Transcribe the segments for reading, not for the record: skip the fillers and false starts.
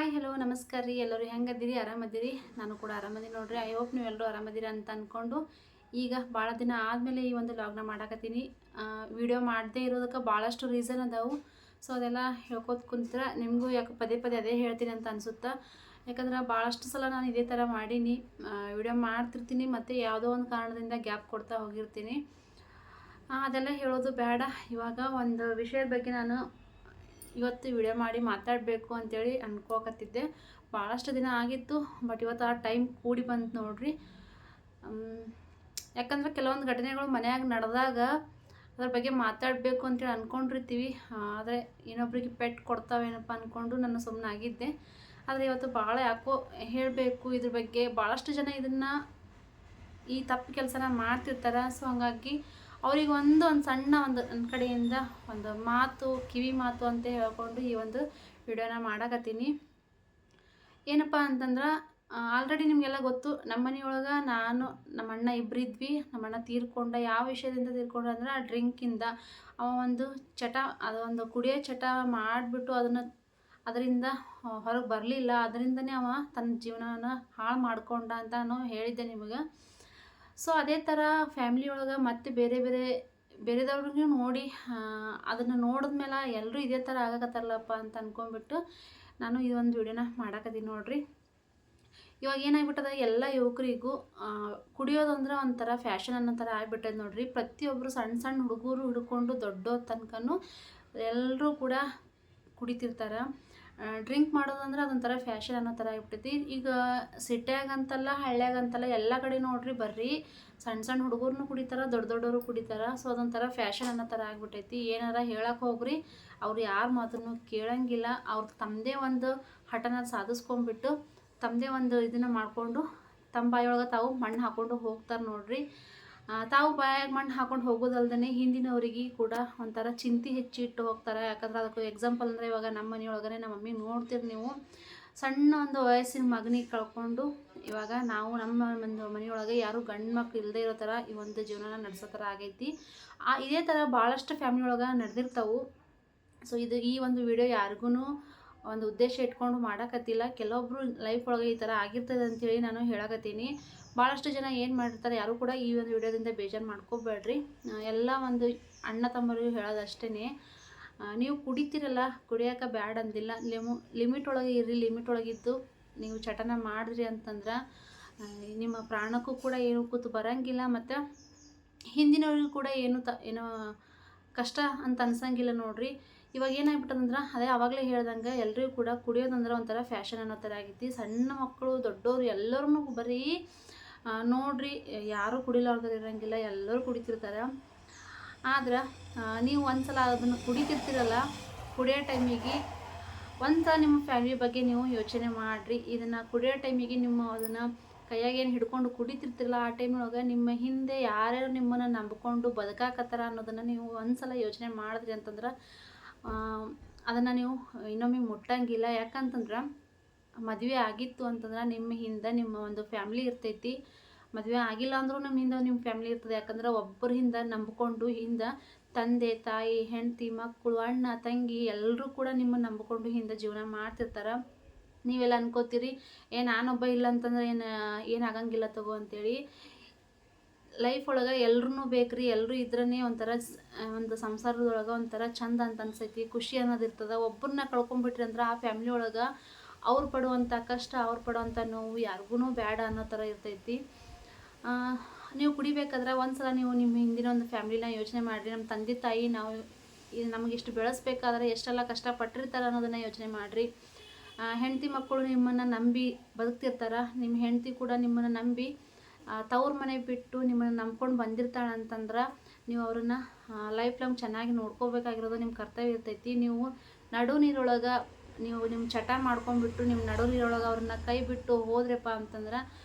Hi hello ನಮಸ್ಕಾರ ರೀ. ಎಲ್ಲರೂ ಹೆಂಗದಿರಿ? ಆರಾಮದಿರಿ? ನಾನು ಕೂಡ ಆರಾಮದೀನಿ ನೋಡ್ರಿ. ಐ ಹೋಪ್ ನೀವು ಎಲ್ಲರೂ ಆರಾಮದಿರಿ ಅಂತ ಅಂದ್ಕೊಂಡು ಈಗ ಭಾಳ ದಿನ ಆದಮೇಲೆ ಈ ಒಂದು ಲಾಗ್ನ ಮಾಡಾಕತ್ತೀನಿ. ವಿಡಿಯೋ ಮಾಡದೇ ಇರೋದಕ್ಕೆ ಭಾಳಷ್ಟು ರೀಸನ್ ಅದಾವು. ಸೊ ಅದೆಲ್ಲ ಹೇಳ್ಕೊತ ಕುಂತ್ರೆ ನಿಮಗೂ ಯಾಕೆ ಪದೇ ಪದೇ ಅದೇ ಹೇಳ್ತೀನಿ ಅಂತ ಅನಿಸುತ್ತಾ. ಯಾಕಂದ್ರೆ ಭಾಳಷ್ಟು ಸಲ ನಾನು ಇದೇ ಥರ ಮಾಡೀನಿ. ವಿಡಿಯೋ ಮಾಡ್ತಿರ್ತೀನಿ ಮತ್ತು ಯಾವುದೋ ಒಂದು ಕಾರಣದಿಂದ ಗ್ಯಾಪ್ ಕೊಡ್ತಾ ಹೋಗಿರ್ತೀನಿ. ಅದೆಲ್ಲ ಹೇಳೋದು ಬೇಡ. ಇವಾಗ ಒಂದು ವಿಷಯದ ಬಗ್ಗೆ ನಾನು ಇವತ್ತು ವಿಡಿಯೋ ಮಾಡಿ ಮಾತಾಡಬೇಕು ಅಂಥೇಳಿ ಅನ್ಕೋಕತ್ತಿದ್ದೆ. ಭಾಳಷ್ಟು ದಿನ ಆಗಿತ್ತು, ಬಟ್ ಇವತ್ತು ಆ ಟೈಮ್ ಕೂಡಿ ಬಂತು ನೋಡ್ರಿ. ಯಾಕಂದ್ರೆ ಕೆಲವೊಂದು ಘಟನೆಗಳು ಮನ್ಯಾಗ ನಡೆದಾಗ ಅದ್ರ ಬಗ್ಗೆ ಮಾತಾಡಬೇಕು ಅಂತೇಳಿ ಅಂದ್ಕೊಂಡಿರ್ತೀವಿ. ಆದರೆ ಇನ್ನೊಬ್ರಿಗೆ ಪೆಟ್ಟು ಕೊಡ್ತಾವೇನಪ್ಪ ಅಂದ್ಕೊಂಡು ನಾನು ಸುಮ್ಮನೆ ಆಗಿದ್ದೆ. ಆದರೆ ಇವತ್ತು ಭಾಳ ಯಾಕೋ ಹೇಳಬೇಕು ಇದ್ರ ಬಗ್ಗೆ. ಭಾಳಷ್ಟು ಜನ ಇದನ್ನು ಈ ತಪ್ಪು ಕೆಲಸನ ಮಾಡ್ತಿರ್ತಾರೆ. ಸೊ ಹಂಗಾಗಿ ಅವ್ರಿಗೆ ಒಂದು ಸಣ್ಣ ನನ್ನ ಕಡೆಯಿಂದ ಒಂದು ಮಾತು, ಕಿವಿ ಮಾತು ಅಂತ ಹೇಳ್ಕೊಂಡು ಈ ಒಂದು ವಿಡಿಯೋನ ಮಾಡಕತ್ತೀನಿ. ಏನಪ್ಪ ಅಂತಂದ್ರೆ ಆಲ್ರೆಡಿ ನಿಮಗೆಲ್ಲ ಗೊತ್ತು, ನಮ್ಮ ಮನೆಯೊಳಗೆ ನಾನು ನಮ್ಮ ಅಣ್ಣ ಇಬ್ಬರು ಇದ್ವಿ. ನಮ್ಮ ಅಣ್ಣ ತೀರ್ಕೊಂಡ. ಯಾವ ವಿಷಯದಿಂದ ತೀರ್ಕೊಂಡ ಅಂದ್ರೆ ಆ ಡ್ರಿಂಕಿಂದ. ಅವ ಒಂದು ಚಟ, ಅದೊಂದು ಕುಡಿಯೋ ಚಟ ಮಾಡಿಬಿಟ್ಟು ಅದರಿಂದ ಹೊರಗೆ ಬರಲಿಲ್ಲ. ಅದರಿಂದನೇ ಅವ ತನ್ನ ಜೀವನನ ಹಾಳು ಮಾಡ್ಕೊಂಡ ಅಂತ ನಾನು ಹೇಳಿದ್ದೆ ನಿಮಗೆ. ಸೊ ಅದೇ ಥರ ಫ್ಯಾಮ್ಲಿ ಒಳಗೆ ಮತ್ತು ಬೇರೆದವ್ರಿಗೂ ನೋಡಿ ಅದನ್ನು ನೋಡಿದ್ಮೇಲೆ ಎಲ್ಲರೂ ಇದೇ ಥರ ಆಗಕತ್ತಾರಲ್ಲಪ್ಪ ಅಂತ ಅಂದ್ಕೊಂಡ್ಬಿಟ್ಟು ನಾನು ಈ ಒಂದು ವಿಡಿಯೋನ ಮಾಡಾಕತ್ತೀನಿ ನೋಡ್ರಿ. ಇವಾಗ ಏನಾಗ್ಬಿಟ್ಟದ, ಎಲ್ಲ ಯುವಕರಿಗೂ ಕುಡಿಯೋದಂದ್ರೆ ಒಂಥರ ಫ್ಯಾಷನ್ ಅನ್ನೋ ಥರ ಆಗಿಬಿಟ್ಟದ ನೋಡ್ರಿ. ಪ್ರತಿಯೊಬ್ಬರು ಸಣ್ಣ ಸಣ್ಣ ಹುಡುಗರು ಹಿಡ್ಕೊಂಡು ದೊಡ್ಡೋರ ತನಕನೂ ಎಲ್ಲರೂ ಕೂಡ ಕುಡಿತಿರ್ತಾರೆ. ಡ್ರಿಂಕ್ ಮಾಡೋದಂದ್ರೆ ಅದೊಂಥರ ಫ್ಯಾಷನ್ ಅನ್ನೋ ಥರ ಆಗ್ಬಿಟ್ಟೈತಿ. ಈಗ ಸಿಟ್ಯಾಗಂತಲ್ಲ, ಹಳ್ಳ್ಯಾಗಂತಲ್ಲ, ಎಲ್ಲ ಕಡೆ ನೋಡ್ರಿ ಬರ್ರಿ ಸಣ್ಣ ಸಣ್ಣ ಹುಡುಗರು ಕುಡಿತಾರೆ, ದೊಡ್ಡವರು ಕುಡಿತಾರೆ. ಸೊ ಅದೊಂಥರ ಫ್ಯಾಷನ್ ಅನ್ನೋ ಥರ ಆಗ್ಬಿಟ್ಟೈತಿ. ಏನಾರ ಹೇಳಕ್ಕೆ ಹೋಗ್ರಿ, ಅವ್ರು ಯಾರ ಮಾತನ್ನು ಕೇಳಂಗಿಲ್ಲ. ಅವ್ರು ತಮ್ಮದೇ ಒಂದು ಹಠನ ಸಾಧಿಸ್ಕೊಂಡ್ಬಿಟ್ಟು ತಮ್ಮದೇ ಒಂದು ಇದನ್ನು ಮಾಡಿಕೊಂಡು ತಮ್ಮ ಬಾಯೊಳಗೆ ತಾವು ಮಣ್ಣು ಹಾಕ್ಕೊಂಡು ಹೋಗ್ತಾರೆ ನೋಡ್ರಿ. ತಾವು ಬಾಯಾಗ ಮಣ್ಣು ಹಾಕೊಂಡು ಹೋಗೋದಲ್ದೇ ಹಿಂದಿನವರಿಗೆ ಕೂಡ ಒಂಥರ ಚಿಂತೆ ಹೆಚ್ಚಿಟ್ಟು ಹೋಗ್ತಾರೆ. ಯಾಕಂದ್ರೆ ಅದಕ್ಕೆ ಎಕ್ಸಾಂಪಲ್ ಅಂದರೆ ಇವಾಗ ನಮ್ಮ ಮನೆಯೊಳಗನೆ ನಮ್ಮ ಮಮ್ಮಿ ನೋಡ್ತೀರಿ ನೀವು, ಸಣ್ಣ ಒಂದು ವಯಸ್ಸಿನ ಮಗನಿಗೆ ಕಳ್ಕೊಂಡು ಇವಾಗ ನಾವು ನಮ್ಮ ಒಂದು ಮನೆಯೊಳಗೆ ಯಾರು ಗಂಡು ಮಕ್ಳು ಇಲ್ಲದೆ ಇರೋ ಥರ ಈ ಒಂದು ಜೀವನನ ನಡೆಸೋ ಥರ ಆಗೈತಿ. ಇದೇ ಥರ ಭಾಳಷ್ಟು ಫ್ಯಾಮಿಲಿ ಒಳಗೆ ನಡೆದಿರ್ತಾವೆ. ಸೊ ಈ ಒಂದು ವಿಡಿಯೋ ಯಾರಿಗೂ ಒಂದು ಉದ್ದೇಶ ಇಟ್ಕೊಂಡು ಮಾಡೋಕತ್ತಿಲ್ಲ. ಕೆಲವೊಬ್ರು ಲೈಫ್ ಒಳಗೆ ಈ ಥರ ಆಗಿರ್ತದೆ ಅಂಥೇಳಿ ನಾನು ಹೇಳಕತ್ತೀನಿ. ಭಾಳಷ್ಟು ಜನ ಏನು ಮಾಡಿರ್ತಾರೆ, ಯಾರು ಕೂಡ ಈ ಒಂದು ವಿಡಿಯೋದಿಂದ ಬೇಜಾರು ಮಾಡ್ಕೋಬೇಡ್ರಿ. ಎಲ್ಲ ಒಂದು ಅಣ್ಣ ತಮ್ಮರಿಗೂ ಹೇಳೋದಷ್ಟೇ, ನೀವು ಕುಡಿತೀರಲ್ಲ, ಕುಡಿಯೋಕೆ ಬ್ಯಾಡ್ ಅಂದಿಲ್ಲ. ಲಿಮಿಟ್ ಒಳಗೆ ಇರ್ರಿ. ಲಿಮಿಟ್ ಒಳಗಿದ್ದು ನೀವು ಚಟನ ಮಾಡಿದ್ರಿ ಅಂತಂದ್ರೆ ನಿಮ್ಮ ಪ್ರಾಣಕ್ಕೂ ಕೂಡ ಏನು ಕೂತು ಬರೋಂಗಿಲ್ಲ. ಮತ್ತು ಹಿಂದಿನವ್ರಿಗೂ ಕೂಡ ಏನೋ ಕಷ್ಟ ಅಂತ ಅನ್ಸಂಗಿಲ್ಲ ನೋಡ್ರಿ. ಇವಾಗ ಏನಾಗ್ಬಿಟ್ಟದಂದ್ರೆ ಅದೇ ಆವಾಗಲೇ ಹೇಳ್ದಂಗೆ ಎಲ್ರಿಗೂ ಕೂಡ ಕುಡಿಯೋದಂದ್ರೆ ಒಂಥರ ಫ್ಯಾಷನ್ ಅನ್ನೋ ಥರ ಆಗೈತಿ. ಸಣ್ಣ ಮಕ್ಕಳು ದೊಡ್ಡವರು ಎಲ್ಲರೂ ಬರೀ ನೋಡ್ರಿ, ಯಾರೂ ಕುಡಿಲಾರ್ದು ಇರೋಂಗಿಲ್ಲ, ಎಲ್ಲರೂ ಕುಡಿತಿರ್ತಾರೆ. ಆದ್ರೆ ನೀವು ಒಂದು ಸಲ ಅದನ್ನು ಕುಡಿತಿರ್ತೀರಲ್ಲ, ಕುಡಿಯೋ ಟೈಮಿಗೆ ಒಂದು ನಿಮ್ಮ ಫ್ಯಾಮಿಲಿ ಬಗ್ಗೆ ನೀವು ಯೋಚನೆ ಮಾಡಿರಿ. ಇದನ್ನು ಕುಡಿಯೋ ಟೈಮಿಗೆ ನಿಮ್ಮ ಅದನ್ನು ಕೈಯಾಗೇನು ಹಿಡ್ಕೊಂಡು ಕುಡಿತಿರ್ತಿರಲ್ಲ, ಆ ಟೈಮೊಳಗೆ ನಿಮ್ಮ ಹಿಂದೆ ಯಾರ್ಯಾರು ನಿಮ್ಮನ್ನು ನಂಬಿಕೊಂಡು ಬದುಕಾಕತ್ತಾರ ಅನ್ನೋದನ್ನು ನೀವು ಒಂದು ಸಲ ಯೋಚನೆ ಮಾಡಿದ್ರಿ ಅಂತಂದ್ರೆ ಅದನ್ನು ನೀವು ಇನ್ನೊಮ್ಮೆ ಮುಟ್ಟಂಗಿಲ್ಲ. ಯಾಕಂತಂದ್ರೆ ಮದುವೆ ಆಗಿತ್ತು ಅಂತಂದ್ರೆ ನಿಮ್ಮ ಹಿಂದೆ ನಿಮ್ಮ ಒಂದು ಫ್ಯಾಮ್ಲಿ ಇರ್ತೈತಿ. ಮದುವೆ ಆಗಿಲ್ಲ ಅಂದರೂ ನಿಮ್ಮ ಹಿಂದೆ ನಿಮ್ಮ ಫ್ಯಾಮ್ಲಿ ಇರ್ತದೆ. ಯಾಕಂದ್ರೆ ಒಬ್ಬರ ಹಿಂದೆ ನಂಬಿಕೊಂಡು ಹಿಂದೆ ತಂದೆ ತಾಯಿ, ಹೆಂಡತಿ, ಮಕ್ಕಳು, ಅಣ್ಣ ತಂಗಿ ಎಲ್ಲರೂ ಕೂಡ ನಿಮ್ಮನ್ನು ನಂಬಿಕೊಂಡು ಹಿಂದೆ ಜೀವನ ಮಾಡ್ತಿರ್ತಾರೆ. ನೀವೆಲ್ಲ ಅನ್ಕೋತೀರಿ, ನಾನೊಬ್ಬ ಇಲ್ಲ ಅಂತಂದ್ರೆ ಏನಾಗಂಗಿಲ್ಲ ತಗೋ ಅಂತೇಳಿ. ಲೈಫ್ ಒಳಗೆ ಎಲ್ರೂ ಬೇಕ್ರಿ. ಎಲ್ಲರೂ ಇದ್ರೇ ಒಂಥರ ಒಂದು ಸಂಸಾರದೊಳಗೆ ಒಂಥರ ಚಂದ ಅಂತ ಅನ್ಸೈತಿ, ಖುಷಿ ಅನ್ನೋದು ಇರ್ತದೆ. ಒಬ್ಬರನ್ನ ಕಳ್ಕೊಂಡ್ಬಿಟ್ರಿ ಅಂದ್ರೆ ಆ ಫ್ಯಾಮ್ಲಿ ಒಳಗೆ ಅವ್ರು ಪಡುವಂಥ ಕಷ್ಟ, ಅವ್ರು ಪಡುವಂಥ ನೋವು ಯಾರಿಗೂ ಬೇಡ ಅನ್ನೋ ಥರ ಇರ್ತೈತಿ. ನೀವು ಕುಡಿಬೇಕಾದ್ರೆ ಒಂದು ಸಲ ನೀವು ನಿಮ್ಮ ಹಿಂದಿನ ಒಂದು ಫ್ಯಾಮ್ಲಿನ ಯೋಚನೆ ಮಾಡಿರಿ. ನಮ್ಮ ತಂದೆ ತಾಯಿ ನಮಗೆ ಇಷ್ಟು ಬೆಳೆಸ್ಬೇಕಾದ್ರೆ ಎಷ್ಟೆಲ್ಲ ಕಷ್ಟಪಟ್ಟಿರ್ತಾರೆ ಅನ್ನೋದನ್ನು ಯೋಚನೆ ಮಾಡಿರಿ. ಹೆಂಡತಿ ಮಕ್ಕಳು ನಿಮ್ಮನ್ನು ನಂಬಿ ಬದುಕ್ತಿರ್ತಾರೆ. ನಿಮ್ಮ ಹೆಂಡತಿ ಕೂಡ ನಿಮ್ಮನ್ನು ನಂಬಿ ತವ್ರ ಮನೆ ಬಿಟ್ಟು ನಿಮ್ಮನ್ನು ನಂಬ್ಕೊಂಡು ಬಂದಿರ್ತಾಳೆ ಅಂತಂದ್ರೆ ನೀವು ಅವ್ರನ್ನ ಲೈಫ್ ಲಾಂಗ್ ಚೆನ್ನಾಗಿ ನೋಡ್ಕೋಬೇಕಾಗಿರೋದು ನಿಮ್ಮ ಕರ್ತವ್ಯ ಇರ್ತೈತಿ. ನೀವು ನಡು ನೀರೊಳಗೆ ನಿಮ್ಮ ಚಟ ಮಾಡ್ಕೊಂಡ್ಬಿಟ್ಟು ನಿಮ್ಮ ನಡು ನೀರೊಳಗೆ ಅವ್ರನ್ನ ಕೈ ಬಿಟ್ಟು ಹೋದ್ರಪ್ಪ ಅಂತಂದ್ರೆ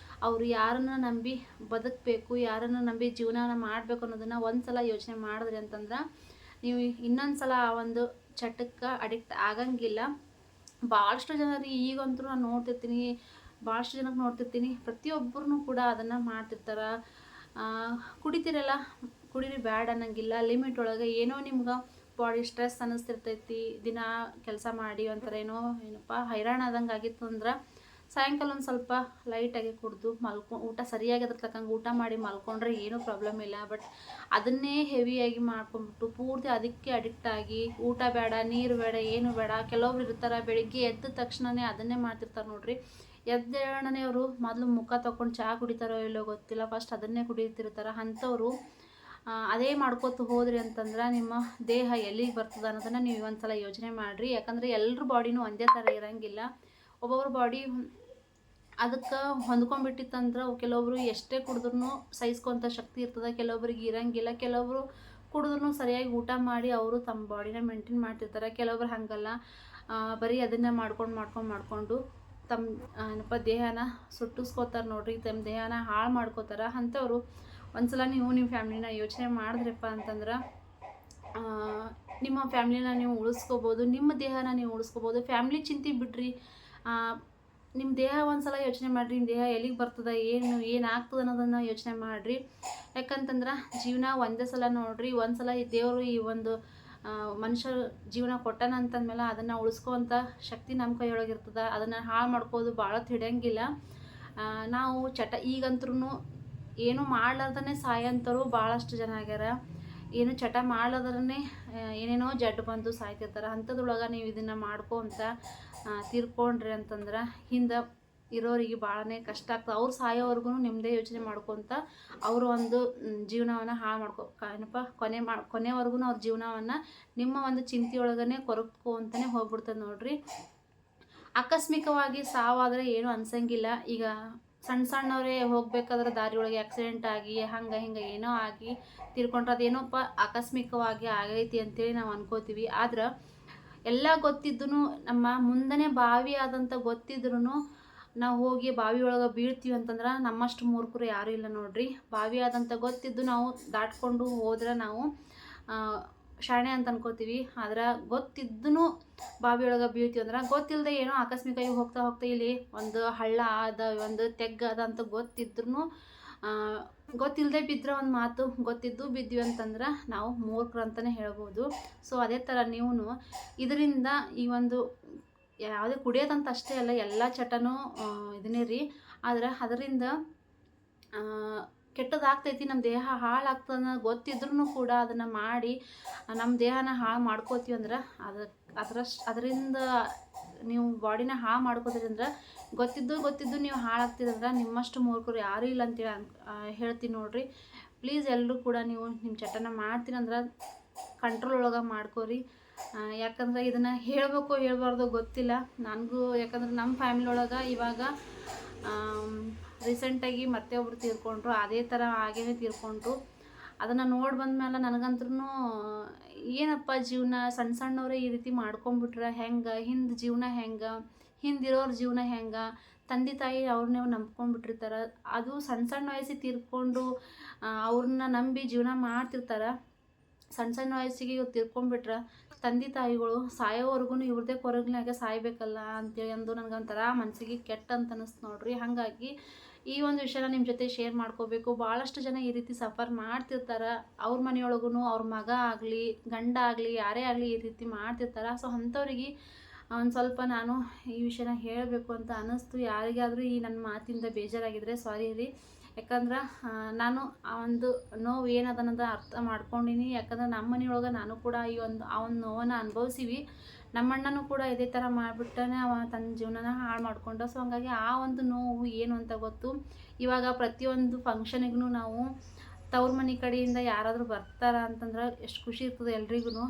ಅವರು ಯಾರನ್ನ ನಂಬಿ ಬದುಕಬೇಕು, ಯಾರನ್ನು ನಂಬಿ ಜೀವನ ಮಾಡಬೇಕು ಅನ್ನೋದನ್ನು ಒಂದು ಸಲ ಯೋಚನೆ ಮಾಡಿದ್ರಿ ಅಂತಂದ್ರೆ ನೀವು ಇನ್ನೊಂದು ಸಲ ಆ ಒಂದು ಚಟಕ್ಕೆ ಅಡಿಕ್ಟ್ ಆಗಂಗಿಲ್ಲ. ಭಾಳಷ್ಟು ಜನರು ಈಗಂತೂ ನಾನು ನೋಡ್ತಿರ್ತೀನಿ, ಭಾಳಷ್ಟು ಜನಕ್ಕೆ ನೋಡ್ತಿರ್ತೀನಿ, ಪ್ರತಿಯೊಬ್ಬರೂ ಕೂಡ ಅದನ್ನು ಮಾಡ್ತಿರ್ತಾರೆ. ಕುಡಿತೀರಲ್ಲ, ಕುಡೀರಿ, ಬ್ಯಾಡ್ ಅನ್ನಂಗಿಲ್ಲ. ಲಿಮಿಟ್ ಒಳಗೆ ಏನೋ ನಿಮ್ಗೆ ಬಾಡಿ ಸ್ಟ್ರೆಸ್ ಅನ್ನಿಸ್ತಿರ್ತೈತಿ. ದಿನ ಕೆಲಸ ಮಾಡಿ ಒಂಥರ ಏನಪ್ಪ ಹೈರಾಣ ಆದಂಗೆ ಆಗಿತ್ತು ಅಂದ್ರೆ ಸಾಯಂಕಾಲ ಒಂದು ಸ್ವಲ್ಪ ಲೈಟಾಗಿ ಕುಡಿದು ಊಟ ಸರಿಯಾಗಿ ಅದ್ರ ತಕ್ಕಂಗೆ ಊಟ ಮಾಡಿ ಮಲ್ಕೊಂಡ್ರೆ ಏನೂ ಪ್ರಾಬ್ಲಮ್ ಇಲ್ಲ. ಬಟ್ ಅದನ್ನೇ ಹೆವಿಯಾಗಿ ಮಾಡ್ಕೊಂಡ್ಬಿಟ್ಟು ಪೂರ್ತಿ ಅದಕ್ಕೆ ಅಡಿಕ್ಟ್ ಆಗಿ ಊಟ ಬೇಡ, ನೀರು ಬೇಡ, ಏನು ಬೇಡ. ಕೆಲವೊಬ್ರು ಇರ್ತಾರೆ ಬೆಳಿಗ್ಗೆ ಎದ್ದ ತಕ್ಷಣವೇ ಅದನ್ನೇ ಮಾಡ್ತಿರ್ತಾರೆ ನೋಡ್ರಿ. ಎದ್ದೇಳನೇ ಅವರು ಮೊದಲು ಮುಖ ತೊಗೊಂಡು ಚಹಾ ಕುಡಿತಾರೋ ಇಲ್ಲೋ ಗೊತ್ತಿಲ್ಲ, ಫಸ್ಟ್ ಅದನ್ನೇ ಕುಡಿತಿರ್ತಾರೆ. ಅಂಥವ್ರು ಅದೇ ಮಾಡ್ಕೋತ ಹೋದ್ರಿ ಅಂತಂದ್ರೆ ನಿಮ್ಮ ದೇಹ ಎಲ್ಲಿಗೆ ಬರ್ತದೆ ಅನ್ನೋದನ್ನು ನೀವು ಒಂದು ಸಲ ಯೋಚನೆ ಮಾಡಿರಿ. ಯಾಕಂದರೆ ಎಲ್ಲರ ಬಾಡಿನೂ ಒಂದೇ ಥರ ಇರೋಂಗಿಲ್ಲ. ಒಬ್ಬೊಬ್ರ ಬಾಡಿ ಅದಕ್ಕೆ ಹೊಂದ್ಕೊಂಡ್ಬಿಟ್ಟಿತ್ತಂದ್ರೆ ಕೆಲವೊಬ್ರು ಎಷ್ಟೇ ಕುಡಿದ್ರೂ ಸಹಿಸ್ಕೊಂಥ ಶಕ್ತಿ ಇರ್ತದೆ, ಕೆಲವೊಬ್ರಿಗೆ ಇರೋಂಗಿಲ್ಲ. ಕೆಲವೊಬ್ರು ಕುಡಿದ್ರೂ ಸರಿಯಾಗಿ ಊಟ ಮಾಡಿ ಅವರು ತಮ್ಮ ಬಾಡಿನ ಮೇಂಟೈನ್ ಮಾಡ್ತಿರ್ತಾರೆ. ಕೆಲವೊಬ್ರು ಹಾಗಲ್ಲ, ಬರೀ ಅದನ್ನು ಮಾಡ್ಕೊಂಡು ತಮ್ಮ ಏನಪ್ಪ ದೇಹನ ಸುಟ್ಟಿಸ್ಕೋತಾರೆ ನೋಡ್ರಿ, ತಮ್ಮ ದೇಹನ ಹಾಳು ಮಾಡ್ಕೋತಾರೆ. ಅಂಥವ್ರು ಒಂದ್ಸಲ ನೀವು ನಿಮ್ಮ ಫ್ಯಾಮ್ಲಿನ ಯೋಚನೆ ಮಾಡಿದ್ರಪ್ಪ ಅಂತಂದ್ರೆ ನಿಮ್ಮ ಫ್ಯಾಮ್ಲಿನ ನೀವು ಉಳಿಸ್ಕೋಬೋದು, ನಿಮ್ಮ ದೇಹನ ನೀವು ಉಳಿಸ್ಕೋಬೋದು. ಫ್ಯಾಮ್ಲಿ ಚಿಂತೆ ಬಿಡ್ರಿ, ನಿಮ್ಮ ದೇಹ ಒಂದ್ಸಲ ಯೋಚನೆ ಮಾಡಿರಿ. ನಿಮ್ಮ ದೇಹ ಎಲ್ಲಿಗೆ ಬರ್ತದೆ, ಏನಾಗ್ತದೆ ಅನ್ನೋದನ್ನು ಯೋಚನೆ ಮಾಡಿರಿ. ಯಾಕಂತಂದ್ರೆ ಜೀವನ ಒಂದೇ ಸಲ ನೋಡ್ರಿ. ಒಂದು ಸಲ ಈ ದೇವರು ಈ ಒಂದು ಮನುಷ್ಯ ಜೀವನ ಕೊಟ್ಟನ ಅಂತಂದಮೇಲೆ ಅದನ್ನು ಉಳಿಸ್ಕೋವಂಥ ಶಕ್ತಿ ನಮ್ಮ ಕೈಯೊಳಗಿರ್ತದೆ. ಅದನ್ನು ಹಾಳು ಮಾಡ್ಕೋದು ಭಾಳ ಹಿಡಿಯಂಗಿಲ್ಲ. ನಾವು ಈಗಂತರೂ ಏನು ಮಾಡ್ಲಾರ್ದೇ ಸಾಯೋಂಥವ್ರು ಭಾಳಷ್ಟು ಜನ ಆಗ್ಯಾರ. ಏನು ಚಟ ಮಾಡ್ಲಾರ್ದೇ ಏನೇನೋ ಜಡ್ಡು ಬಂದು ಸಾಯ್ತಿರ್ತಾರೆ. ಅಂಥದ್ರೊಳಗೆ ನೀವು ಇದನ್ನು ಮಾಡ್ಕೊಂತ ತೀರ್ಕೊಂಡ್ರಿ ಅಂತಂದ್ರೆ ಹಿಂದೆ ಇರೋರಿಗೆ ಭಾಳನೇ ಕಷ್ಟ ಆಗ್ತದೆ. ಅವ್ರು ಸಾಯೋವರೆಗೂ ನಿಮ್ಮದೇ ಯೋಚನೆ ಮಾಡ್ಕೊತ ಅವರು ಒಂದು ಜೀವನವನ್ನು ಹಾಳು ಕೊನೆವರೆಗೂ ಅವ್ರ ಜೀವನವನ್ನು ನಿಮ್ಮ ಒಂದು ಚಿಂತೆಯೊಳಗನೆ ಕೊರಗ್ಕೊಂತಲೇ ಹೋಗ್ಬಿಡ್ತದೆ ನೋಡ್ರಿ. ಆಕಸ್ಮಿಕವಾಗಿ ಸಾವಾದರೆ ಏನು ಅನ್ಸಂಗಿಲ್ಲ. ಈಗ ಸಣ್ಣವರೇ ಹೋಗ್ಬೇಕಾದ್ರೆ ದಾರಿ ಒಳಗೆ ಆಕ್ಸಿಡೆಂಟ್ ಆಗಿ ಹಿಂಗೆ ಏನೋ ಆಗಿ ತೀರ್ಕೊಂಡ್ರೆ ಅದೇನೋಪ್ಪ ಆಕಸ್ಮಿಕವಾಗಿ ಆಗೈತಿ ಅಂತೇಳಿ ನಾವು ಅನ್ಕೋತೀವಿ. ಆದ್ರೆ ಎಲ್ಲ ಗೊತ್ತಿದ್ದೂ ನಮ್ಮ ಮುಂದನೇ ಬಾವಿ ಆದಂಥ ಗೊತ್ತಿದ್ರೂ ನಾವು ಹೋಗಿ ಬಾವಿ ಒಳಗೆ ಬೀಳ್ತೀವಿ ಅಂತಂದ್ರೆ ನಮ್ಮಷ್ಟು ಮೂರ್ಖರು ಯಾರೂ ಇಲ್ಲ ನೋಡ್ರಿ. ಬಾವಿ ಆದಂಥ ಗೊತ್ತಿದ್ದು ನಾವು ದಾಟ್ಕೊಂಡು ಹೋದ್ರೆ ನಾವು ಶಾಣೆ ಅಂತ ಅನ್ಕೋತೀವಿ. ಆದ್ರೆ ಗೊತ್ತಿದ್ದೂ ಬಾವಿ ಒಳಗೆ ಬೀಳ್ತೀವಿ ಅಂದ್ರೆ ಗೊತ್ತಿಲ್ಲದೆ ಏನೋ ಆಕಸ್ಮಿಕವಾಗಿ ಹೋಗ್ತಾ ಇಲ್ಲಿ ಒಂದು ಹಳ್ಳ ಆದ, ಒಂದು ತೆಗ್ಗದ ಅಂತ ಗೊತ್ತಿದ್ರೂ ಗೊತ್ತಿಲ್ಲದೆ ಬಿದ್ದರೆ ಒಂದು ಮಾತು, ಗೊತ್ತಿದ್ದು ಬಿದ್ವಿ ಅಂತಂದ್ರೆ ನಾವು ಮೂರ್ಖರು ಅಂತಲೇ ಹೇಳ್ಬೋದು. ಸೊ ಅದೇ ಥರ ನೀವು ಇದರಿಂದ ಈ ಒಂದು ಯಾವುದೇ ಕುಡಿಯೋದಂತ ಅಷ್ಟೇ ಅಲ್ಲ, ಎಲ್ಲ ಚಟನೂ ಇದನ್ನೇ ರೀ. ಆದ್ರೆ ಅದರಿಂದ ಕೆಟ್ಟದಾಗ್ತೈತಿ, ನಮ್ಮ ದೇಹ ಹಾಳಾಗ್ತದೆ ಗೊತ್ತಿದ್ರೂ ಕೂಡ ಅದನ್ನು ಮಾಡಿ ನಮ್ಮ ದೇಹನ ಹಾಳು ಮಾಡ್ಕೋತೀವಿ ಅಂದ್ರೆ ಅದರಿಂದ ನೀವು ಬಾಡಿನ ಹಾಳು ಮಾಡ್ಕೋತೀರಿ ಅಂದ್ರೆ ಗೊತ್ತಿದ್ದು ನೀವು ಹಾಳಾಗ್ತೀರಂದ್ರೆ ನಿಮ್ಮಷ್ಟು ಮೂರ್ಖರು ಯಾರೂ ಇಲ್ಲ ಅಂತೇಳಿ ಹೇಳ್ತೀನಿ ನೋಡ್ರಿ. ಪ್ಲೀಸ್ ಎಲ್ಲರೂ ಕೂಡ ನೀವು ನಿಮ್ಮ ಚಟನ ಮಾಡ್ತೀರಂದ್ರೆ ಕಂಟ್ರೋಲ್ ಒಳಗೆ ಮಾಡ್ಕೋರಿ. ಯಾಕಂದ್ರೆ ಇದನ್ನು ಹೇಳ್ಬಾರ್ದು ಗೊತ್ತಿಲ್ಲ ನನಗೂ. ಯಾಕಂದ್ರೆ ನಮ್ಮ ಫ್ಯಾಮಿಲಿ ಒಳಗೆ ಇವಾಗ ರೀಸೆಂಟಾಗಿ ಮತ್ತೆ ಒಬ್ರು ತೀರ್ಕೊಂಡ್ರು, ಅದೇ ಥರ ಹಾಗೇ ತೀರ್ಕೊಂಡ್ರು. ಅದನ್ನು ನೋಡಿ ಬಂದಮೇಲೆ ನನಗಂದ್ರೂ ಏನಪ್ಪ ಜೀವನ, ಸಣ್ಣವರೇ ಈ ರೀತಿ ಮಾಡ್ಕೊಂಬಿಟ್ರೆ ಹೆಂಗೆ, ಜೀವನ ಹೆಂಗೆ, ಹಿಂದಿರೋರ ಜೀವನ ಹೆಂಗೆ, ತಂದೆ ತಾಯಿ ಅವ್ರನ್ನೇ ನಂಬ್ಕೊಂಡ್ಬಿಟ್ಟಿರ್ತಾರೆ. ಅದು ಸಣ್ಣ ವಯಸ್ಸಿಗೆ ತೀರ್ಕೊಂಡು ಅವ್ರನ್ನ ನಂಬಿ ಜೀವನ ಮಾಡ್ತಿರ್ತಾರೆ. ಸಣ್ಣ ವಯಸ್ಸಿಗೆ ಇವ್ರು ತೀರ್ಕೊಂಡ್ಬಿಟ್ರೆ ತಂದೆ ತಾಯಿಗಳು ಸಾಯೋವರೆಗೂ ಇವ್ರದ್ದೇ ಕೊರಗಿನಾಗೆ ಸಾಯ್ಬೇಕಲ್ಲ ಅಂತೇಳಿ ನನಗೊಂಥರ ಮನಸ್ಸಿಗೆ ಕೆಟ್ಟ ಅಂತ ಅನ್ನಿಸ್ತು ನೋಡ್ರಿ. ಹಾಗಾಗಿ ಈ ಒಂದು ವಿಷಯನ ನಿಮ್ಮ ಜೊತೆ ಶೇರ್ ಮಾಡ್ಕೋಬೇಕು. ಭಾಳಷ್ಟು ಜನ ಈ ರೀತಿ ಸಫರ್ ಮಾಡ್ತಿರ್ತಾರೆ. ಅವ್ರ ಮನೆಯೊಳಗೂ ಅವ್ರ ಮಗ ಆಗಲಿ ಗಂಡ ಆಗಲಿ ಯಾರೇ ಆಗಲಿ ಈ ರೀತಿ ಮಾಡ್ತಿರ್ತಾರೆ. ಸೊ ಅಂಥವ್ರಿಗೆ ಒಂದು ಸ್ವಲ್ಪ ನಾನು ಈ ವಿಷಯನ ಹೇಳಬೇಕು ಅಂತ ಅನ್ನಿಸ್ತು. ಯಾರಿಗಾದರೂ ಈ ನನ್ನ ಮಾತಿಂದ ಬೇಜಾರಾಗಿದ್ದರೆ ಸಾರಿ ರೀ. ಯಾಕಂದ್ರೆ ನಾನು ಆ ಒಂದು ನೋವು ಏನದನ್ನೋದು ಅರ್ಥ ಮಾಡ್ಕೊಂಡಿನಿ. ಯಾಕಂದ್ರೆ ನಮ್ಮ ಮನೆಯೊಳಗೆ ನಾನು ಕೂಡ ಆ ಒಂದು ನೋವನ್ನು ಅನುಭವಿಸಿವಿ. ನಮ್ಮ ಅಣ್ಣನೂ ಕೂಡ ಇದೇ ಥರ ಮಾಡಿಬಿಟ್ಟನೆ ಅವ ತನ್ನ ಜೀವನನ ಹಾಳು ಮಾಡ್ಕೊಂಡ. ಸೊ ಹಂಗಾಗಿ ಆ ಒಂದು ನೋವು ಏನು ಅಂತ ಗೊತ್ತು. ಇವಾಗ ಪ್ರತಿಯೊಂದು ಫಂಕ್ಷನಿಗೂ ನಾವು ತವ್ರ ಮನೆ ಕಡೆಯಿಂದ ಯಾರಾದರೂ ಬರ್ತಾರ ಅಂತಂದ್ರೆ ಎಷ್ಟು ಖುಷಿ ಇರ್ತದೆ ಎಲ್ರಿಗೂ.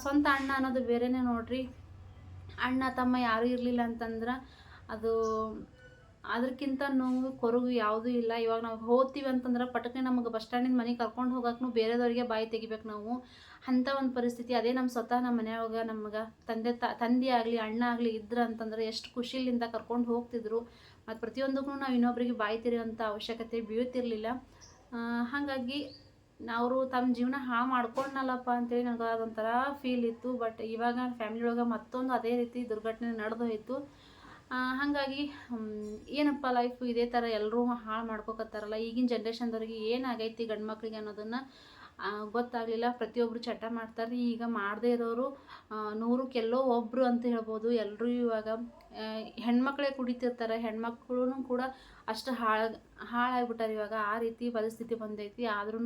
ಸ್ವಂತ ಅಣ್ಣ ಅನ್ನೋದು ಬೇರೆಯೇ ನೋಡ್ರಿ. ಅಣ್ಣ ತಮ್ಮ ಯಾರೂ ಇರಲಿಲ್ಲ ಅಂತಂದ್ರೆ ಅದು ಅದಕ್ಕಿಂತ ನೋವು ಕೊರಗು ಯಾವುದೂ ಇಲ್ಲ. ಇವಾಗ ನಾವು ಹೋಗ್ತೀವಿ ಅಂತಂದ್ರೆ ಪಟಕ್ಕೆ ನಮಗೆ ಬಸ್ ಸ್ಟ್ಯಾಂಡಿಂದ ಮನೆಗೆ ಕರ್ಕೊಂಡು ಹೋಗೋಕ್ಕೂ ಬೇರೆದವ್ರಿಗೆ ಬಾಯಿ ತೆಗಿಬೇಕು ನಾವು. ಅಂಥ ಒಂದು ಪರಿಸ್ಥಿತಿ. ಅದೇ ಸ್ವತಃ ನಮ್ಮ ಮನೆಯೊಳಗೆ ನಮಗೆ ತಂದೆ ಆಗಲಿ ಅಣ್ಣ ಆಗಲಿ ಇದ್ರೆ ಅಂತಂದ್ರೆ ಎಷ್ಟು ಖುಷಿಲಿಂದ ಕರ್ಕೊಂಡು ಹೋಗ್ತಿದ್ರು. ಮತ್ತು ಪ್ರತಿಯೊಂದಕ್ಕೂ ನಾವು ಇನ್ನೊಬ್ಬರಿಗೆ ಬಾಯಿ ತೆರೆಯುವಂಥ ಅವಶ್ಯಕತೆ ಬೀಳ್ತಿರ್ಲಿಲ್ಲ. ಹಾಗಾಗಿ ಅವರು ತಮ್ಮ ಜೀವನ ಹಾಳು ಮಾಡ್ಕೊಂಡಲ್ಲಪ್ಪ ಅಂತೇಳಿ ನನಗೆ ಅದೊಂಥರ ಫೀಲ್ ಇತ್ತು. ಬಟ್ ಇವಾಗ ಫ್ಯಾಮಿಲಿ ಒಳಗೆ ಮತ್ತೊಂದು ಅದೇ ರೀತಿ ದುರ್ಘಟನೆ ನಡೆದೋಯ್ತು. ಹಾಗಾಗಿ ಏನಪ್ಪ ಲೈಫು ಇದೇ ಥರ ಎಲ್ಲರೂ ಹಾಳು ಮಾಡ್ಕೋಕತ್ತಾರಲ್ಲ. ಈಗಿನ ಜನ್ರೇಷನ್ದವ್ರಿಗೆ ಏನಾಗೈತಿ ಗಂಡು ಮಕ್ಕಳಿಗೆ ಅನ್ನೋದನ್ನು ಗೊತ್ತಾಗಲಿಲ್ಲ. ಪ್ರತಿಯೊಬ್ಬರು ಚಟ ಮಾಡ್ತಾರೆ. ಈಗ ಮಾಡದೇ ಇರೋರು 100ಕ್ಕೆಲ್ಲೋ ಒಬ್ಬರು ಅಂತ ಹೇಳ್ಬೋದು. ಎಲ್ಲರೂ ಇವಾಗ ಹೆಣ್ಮಕ್ಳೇ ಕುಡಿತಿರ್ತಾರೆ. ಹೆಣ್ಮಕ್ಳು ಕೂಡ ಅಷ್ಟು ಹಾಳಾಗ್ಬಿಟ್ಟಾರೆ ಇವಾಗ. ಆ ರೀತಿ ಪರಿಸ್ಥಿತಿ ಬಂದೈತಿ. ಆದ್ರೂ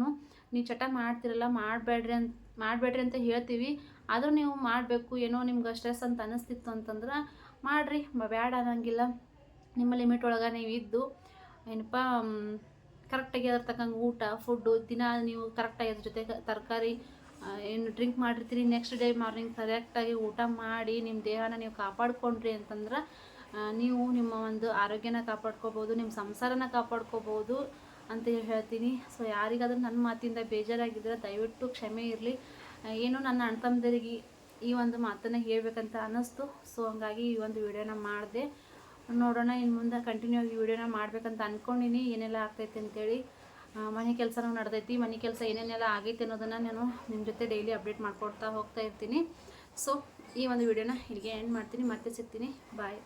ನೀವು ಚಟ ಮಾಡ್ತಿರಲ್ಲ, ಮಾಡಬೇಡ್ರಿ ಅಂತ ಹೇಳ್ತೀವಿ. ಆದರೂ ನೀವು ಮಾಡಬೇಕು. ಏನೋ ನಿಮ್ಗೆ ಸ್ಟ್ರೆಸ್ ಅಂತ ಅನ್ನಿಸ್ತಿತ್ತು ಅಂತಂದ್ರೆ ಮಾಡಿರಿ, ಬ್ಯಾಡ ಅನ್ನಂಗಿಲ್ಲ. ನಿಮ್ಮ ಲಿಮಿಟ್ ಒಳಗೆ ನೀವು ಇದ್ದು ಏನಪ್ಪ ಕರೆಕ್ಟಾಗಿ ಅದ್ರ ತಕ್ಕಂಗೆ ಊಟ ಫುಡ್ಡು ದಿನ ನೀವು ಕರೆಕ್ಟಾಗಿ ಅದ್ರ ಜೊತೆ ತರಕಾರಿ ಏನು ಡ್ರಿಂಕ್ ಮಾಡಿರ್ತೀರಿ, ನೆಕ್ಸ್ಟ್ ಡೇ ಮಾರ್ನಿಂಗ್ ಕರೆಕ್ಟಾಗಿ ಊಟ ಮಾಡಿ ನಿಮ್ಮ ದೇಹನ ನೀವು ಕಾಪಾಡ್ಕೊಂಡ್ರಿ ಅಂತಂದ್ರೆ ನೀವು ನಿಮ್ಮ ಒಂದು ಆರೋಗ್ಯನ ಕಾಪಾಡ್ಕೋಬೋದು, ನಿಮ್ಮ ಸಂಸಾರನ ಕಾಪಾಡ್ಕೋಬೋದು ಅಂತ ಹೇಳ್ತೀನಿ. ಸೊ ಯಾರಿಗಾದ್ರೂ ನನ್ನ ಮಾತಿಂದ ಬೇಜಾರಾಗಿದ್ದರೆ ದಯವಿಟ್ಟು ಕ್ಷಮೆ ಇರಲಿ. ಏನು ನನ್ನ ಅಣ್ಣ ತಮ್ಮದರಿಗೆ ಈ ಒಂದು ಮಾತನ್ನು ಹೇಳ್ಬೇಕಂತ ಅನ್ನಿಸ್ತು. ಸೊ ಹಂಗಾಗಿ ಈ ಒಂದು ವಿಡಿಯೋನ ಮಾಡಿದೆ. ನೋಡೋಣ ಇನ್ನು ಮುಂದೆ ಕಂಟಿನ್ಯೂ ಆಗಿ ವಿಡಿಯೋನ ಮಾಡ್ಬೇಕಂತ ಅಂದ್ಕೊಂಡಿನಿ, ಏನೆಲ್ಲ ಆಗ್ತೈತೆ ಅಂತೇಳಿ. ಮನೆ ಕೆಲಸನೂ ನಡೆದೈತಿ. ಮನೆ ಕೆಲಸ ಏನೇನೆಲ್ಲ ಆಗೈತೆ ಅನ್ನೋದನ್ನು ನಾನು ನಿಮ್ಮ ಜೊತೆ ಡೈಲಿ ಅಪ್ಡೇಟ್ ಮಾಡ್ಕೊಡ್ತಾ ಹೋಗ್ತಾ ಇರ್ತೀನಿ. ಸೊ ಈ ಒಂದು ವಿಡಿಯೋನ ಇಲ್ಲಿಗೆ ಎಂಡ್ ಮಾಡ್ತೀನಿ. ಮತ್ತೆ ಸಿಗ್ತೀನಿ. ಬಾಯ್.